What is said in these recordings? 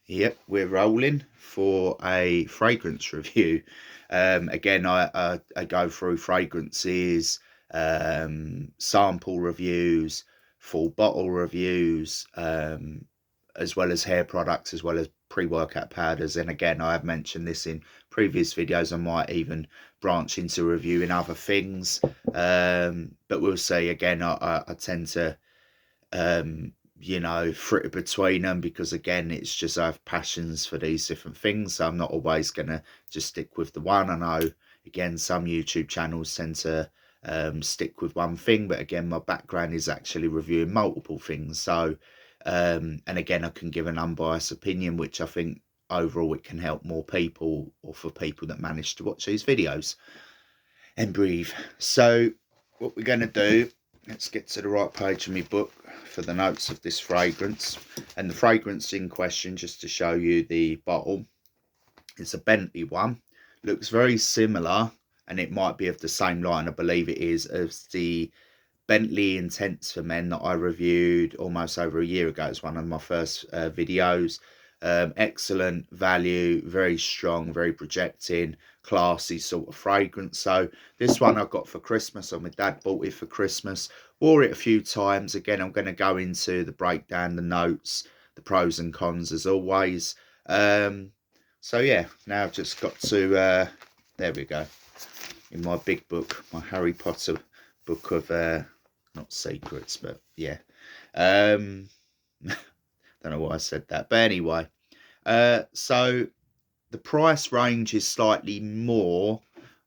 Yep, we're rolling for a fragrance review. Again, I go through fragrances, sample reviews, full bottle reviews, as well as hair products, as well as pre-workout powders. And again, I have mentioned this in previous videos. I might even branch into reviewing other things, but we'll see. Again, I tend to frit between them, because again, it's just I have passions for these different things, so I'm not always gonna just stick with the one. I know again some YouTube channels tend to stick with one thing, but again, my background is actually reviewing multiple things, so and again, I can give an unbiased opinion, which I think overall it can help more people, or for people that manage to watch these videos and breathe. So what we're going to do, let's get to the right page of my book for the notes of this fragrance. And the fragrance in question, just to show you the bottle, it's a Bentley one. Looks very similar, and it might be of the same line, I believe it is, as the Bentley Intense for Men that I reviewed almost over a year ago. It's one of my first videos. Excellent value, very strong, very projecting, classy sort of fragrance. So this one I got for Christmas, or my dad bought it for Christmas. Wore it a few times. Again, I'm going to go into the breakdown, the notes, the pros and cons as always. So yeah, now I've just got to, there we go, in my big book, my Harry Potter book of, not secrets, but yeah. Don't know why I said that, but anyway. So the price range is slightly more,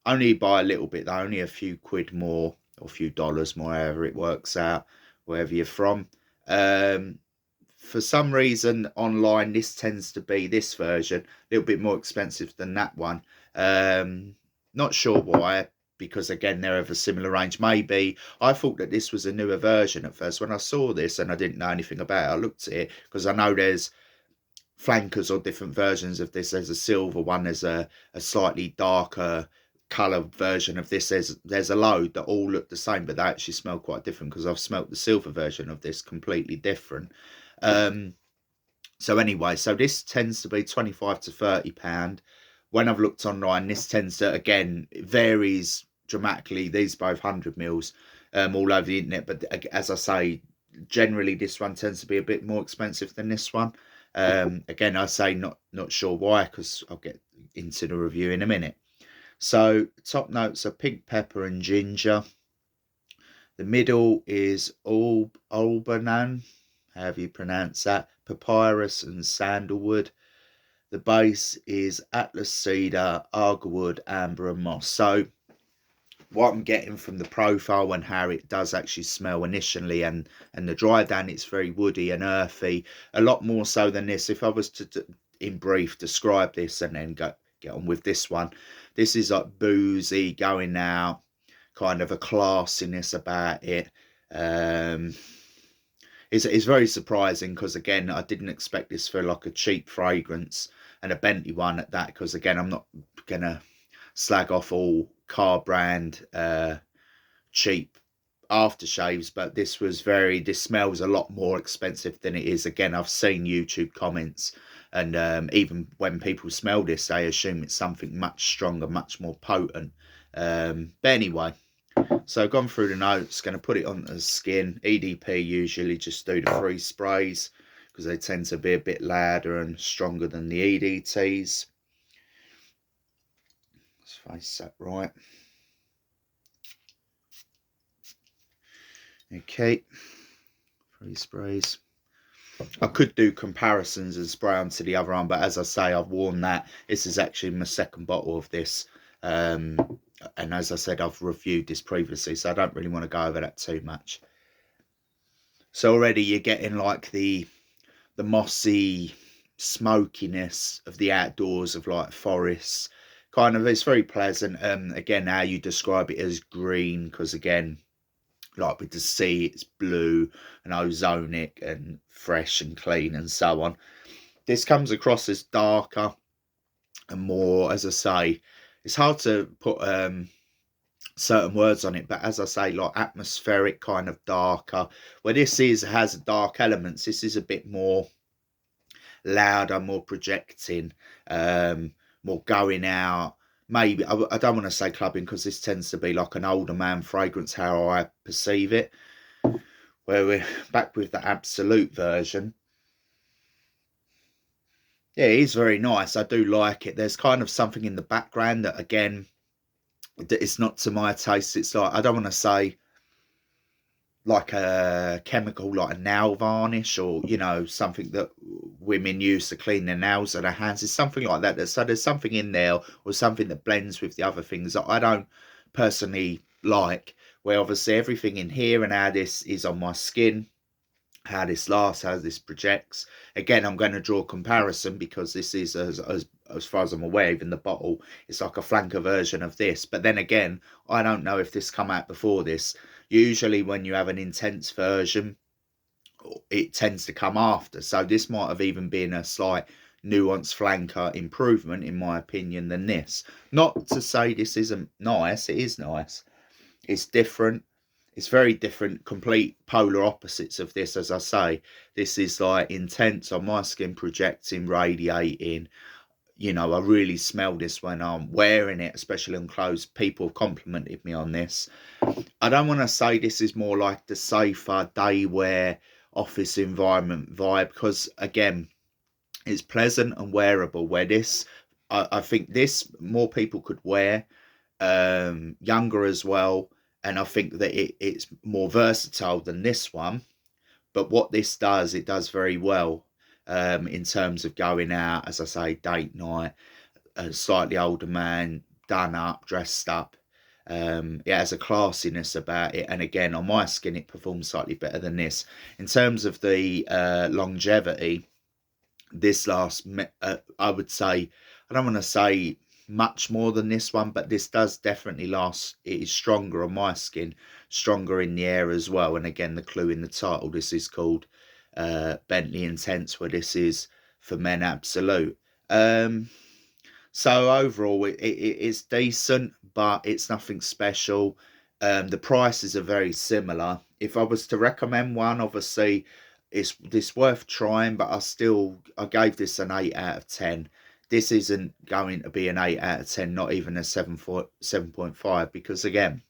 only by a little bit though, only a few quid more, or a few dollars more, however it works out, wherever you're from. For some reason online, this tends to be, this version, a little bit more expensive than that one. Not sure why, because again, they're of a similar range. Maybe I thought that this was a newer version at first. When I saw this and I didn't know anything about it, I looked at it, because I know there's flankers or different versions of this. There's a silver one, there's a slightly darker colour version of this, there's a load that all look the same, but they actually smell quite different, because I've smelt the silver version of this completely different. So anyway, so this tends to be 25 to 30 pound. When I've looked online, this tends to, again, it varies dramatically. These both 100 mils all over the internet, but as I say, generally this one tends to be a bit more expensive than this one. Again, I say not sure why, because I'll get into the review in a minute. So top notes are pink pepper and ginger. The middle is albanan, however you pronounce that, papyrus and sandalwood. The base is atlas cedar, agarwood, amber and moss. So what I'm getting from the profile and how it does actually smell initially, and the dry down, it's very woody and earthy, a lot more so than this. If I was to in brief describe this and then get on with this one, this is like boozy, going out, kind of a classiness about it. It's very surprising, because again, I didn't expect this for like a cheap fragrance, and a Bentley one at that, because again, I'm not gonna slag off all car brand cheap aftershaves, but this smells a lot more expensive than it is. Again, I've seen YouTube comments, and even when people smell this, they assume it's something much stronger, much more potent. But anyway, so I've gone through the notes, going to put it on the skin. EDP usually just do the 3 sprays, because they tend to be a bit louder and stronger than the EDTs. Let's face that right. Okay, 3 sprays. I could do comparisons and spray onto the other arm, but as I say, I've worn that. This is actually my second bottle of this. And as I said, I've reviewed this previously, so I don't really want to go over that too much. So already you're getting like the mossy smokiness of the outdoors, of like forests. Kind of, it's very pleasant. Again, how you describe it as green, because again, like with the sea, it's blue and ozonic and fresh and clean and so on. This comes across as darker and more, as I say, it's hard to put certain words on it, but as I say, like atmospheric, kind of darker. Where this has dark elements, this is a bit more louder, more projecting, more going out. Maybe, I don't want to say clubbing because this tends to be like an older man fragrance, how I perceive it, where we're back with the absolute version. Yeah, it is very nice. I do like it. There's kind of something in the background that, again, it's not to my taste. It's like, I don't want to say like a chemical, like a nail varnish, or something that women use to clean their nails or their hands. It's something like that. So there's something in there, or something that blends with the other things that I don't personally like. Where obviously everything in here and how this is on my skin, how this lasts, how this projects. Again, I'm going to draw a comparison because this is, as far as I'm aware, even the bottle, it's like a flanker version of this. But then again, I don't know if this come out before this. Usually when you have an intense version, it tends to come after. So this might have even been a slight nuanced flanker improvement, in my opinion, than this. Not to say this isn't nice. It is nice. It's different. It's very different, complete polar opposites of this. As I say, this is like intense on my skin, projecting, radiating. I really smell this when I'm wearing it, especially on clothes. People have complimented me on this. I don't want to say this is more like the safer day wear office environment vibe, because again, it's pleasant and wearable. Where this, I think this more people could wear, younger as well. And I think that it's more versatile than this one. But what this does, it does very well, in terms of going out, as I say, date night, a slightly older man, done up, dressed up. It has a classiness about it. And again, on my skin, it performs slightly better than this. In terms of the longevity, this lasts, I would say, I don't want to say much more than this one, but this does definitely last. It is stronger on my skin, stronger in the air as well. And again, the clue in the title, this is called Bentley Intense, where this is for men absolute. So overall, it's decent, but it's nothing special. The prices are very similar. If I was to recommend one, obviously it's this worth trying, but I gave this an 8 out of 10. This isn't going to be an 8 out of 10, not even a 7.5, because again,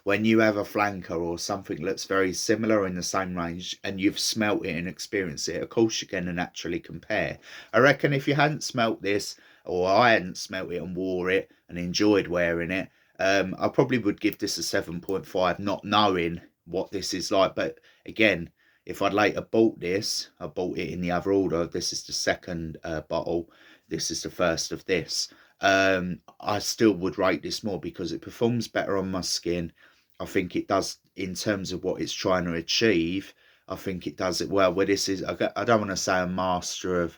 when you have a flanker or something that's very similar in the same range and you've smelt it and experienced it, of course you're going to naturally compare. I reckon if you hadn't smelt this, or I hadn't smelt it and wore it and enjoyed wearing it, I probably would give this a 7.5, not knowing what this is like. But again, if I'd later bought this, I bought it in the other order. This is the second bottle. This is the first of this. I still would rate this more because it performs better on my skin. I think it does, in terms of what it's trying to achieve. I think it does it well. Where this is, I don't want to say a master of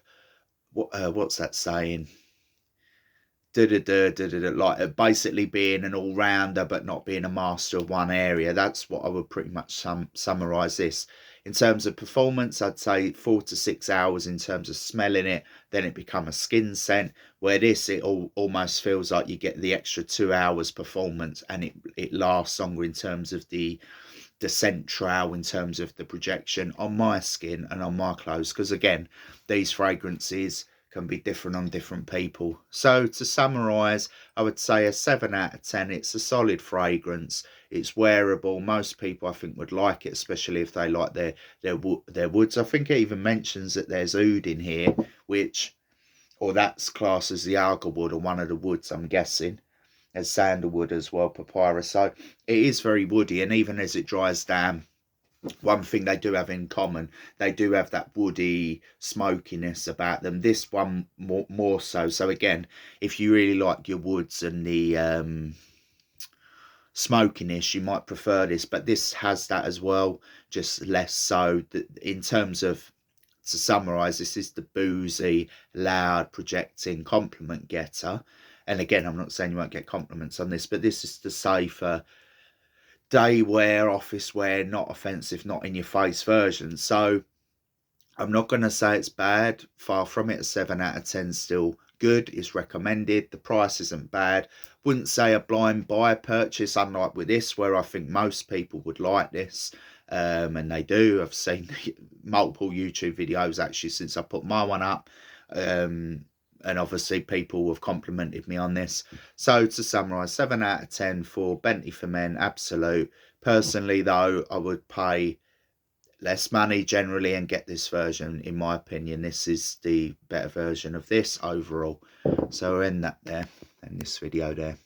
what's that saying? Like basically being an all-rounder but not being a master of one area. That's what I would pretty much summarize this. In terms of performance, I'd say 4 to 6 hours in terms of smelling it, then it become a skin scent. Where this, it almost feels like you get the extra 2 hours performance, and it lasts longer in terms of the scent trail, in terms of the projection on my skin and on my clothes. Because again, these fragrances can be different on different people. So to summarize, I would say a 7 out of 10. It's a solid fragrance. It's wearable. Most people, I think, would like it, especially if they like their woods. I think it even mentions that there's oud in here, which, or that's classed as the alga wood, or one of the woods, I'm guessing. There's sandalwood as well, papyrus. So it is very woody, and even as it dries down, one thing they do have in common, they do have that woody smokiness about them. This one more so. So again, if you really like your woods and the smokiness, you might prefer this, but this has that as well, just less so. In terms of, to summarize, this is the boozy, loud, projecting compliment getter. And again, I'm not saying you won't get compliments on this, but this is the safer day wear, office wear, not offensive, not in your face version. So I'm not going to say it's bad, far from it. A 7 out of 10 still good. It's recommended. The price isn't bad. Wouldn't say a blind buy purchase, unlike with this, where I think most people would like this. and they do. I've seen multiple YouTube videos actually since I put my one up, and obviously people have complimented me on this. So to summarise, 7 out of 10 for Bentley for Men, absolute. Personally though, I would pay less money generally and get this version. In my opinion, this is the better version of this overall. So we'll end that there, and this video there.